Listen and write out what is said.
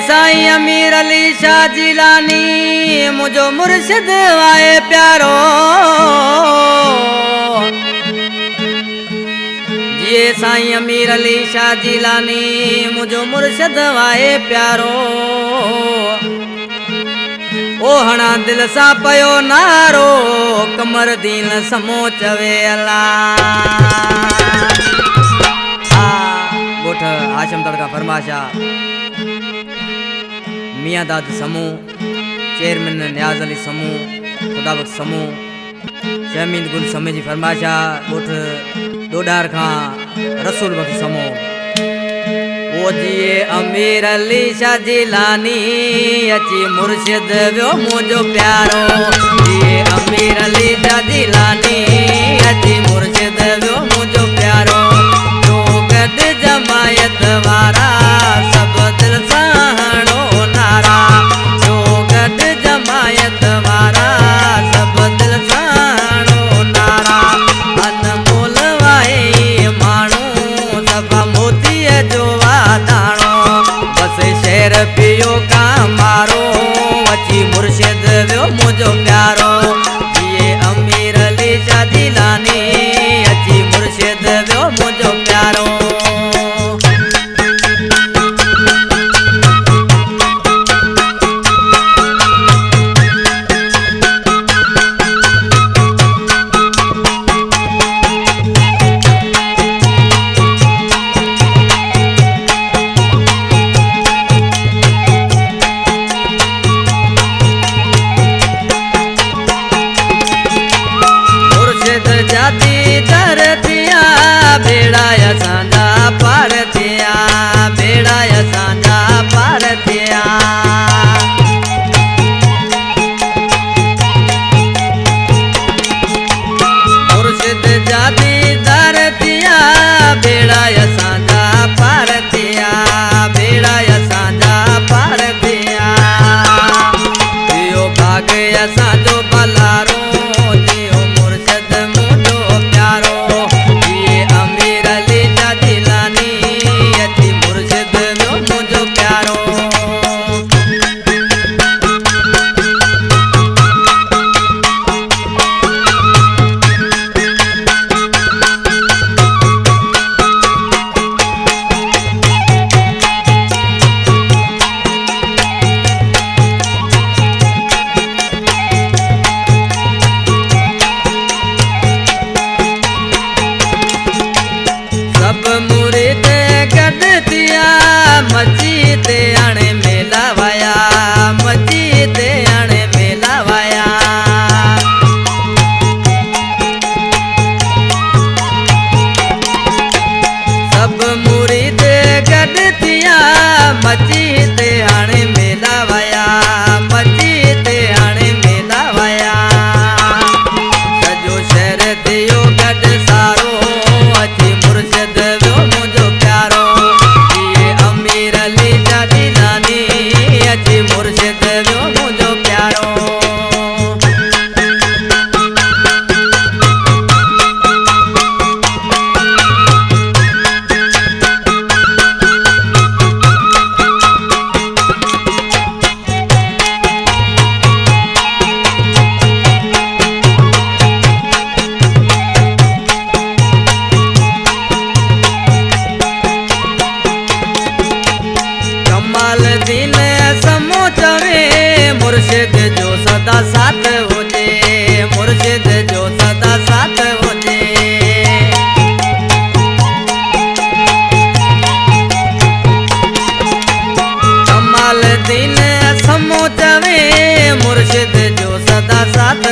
साईं अमीर अली शाह जिलानी मुझो मुर्शिद आए प्यारो। जिए साईं अमीर अली शाह जिलानी मुझो मुर्शिद आए प्यारो। ओ हणा दिल सा पयो नारो कमर दीन समो चवे अला। गोठ आशम तड़का फरमाशा मियाँ दाद समूह चेयरमैन न्याज अली समूह खुदाबक समूह शमीन गुल समय जी फरमाशा गोठ डोडार खां रसूल बख्श समूह। वो जिए अमीर अली शाह जिलानी अची मुर्शिद व्यो मुझो प्यारो। जिए अमीर अली शाह जिलानी अची मुर्शिद व्यो मुझो प्यारो। जो गड जमायत वारा सब दिल साहणो नारा। जो गड जमायत वारा सब दिल साहणो नारा। अनमोल वाए माण्हू सभा मोतीअ जो वादाणो। बस शेर पियो का मारो अची मुर्शिद व्यो मुझो प्यारो। जिए अमीर अली शाह जिलानी अची मुर्शिद व्यो मुझो प्यारो। जाती दर थिया भेड़ाया सांझा पार थिया। भेड़ाया सांझा पार थिया। मुर्शिद जाती दर थिया भेड़ाया सांझा पार थिया। भेड़ाया सांझा पार थिया। जियो भाग असांजो बलारो जियो मुर्शिद मुझो प्यारो। जिए अमीर अली शाह जिलानी अची मुर्शिद व्यो मुझो प्यारो। सब मुरीद गड थिया मची ते आणे मेला वाया। मची ते आणे मेला वाया। सब मुरीद गड थिया मची ते आणे मेला वाया। मची ते आणे मेला वाया। सजो शहर थियो गड सारो अची मुर्शिद व्यो मुझो प्यारो। जिए अमीर अली शाह जिलानी अची मुर्शिद व्यो मुझो प्यारो। कमाल दीन समो चवे मुर्शिद जो सदा साथ होजे। मुर्शिद जो सदा साथ होजे। कमाल दीन समो चवे मुर्शिद जो सदा साथ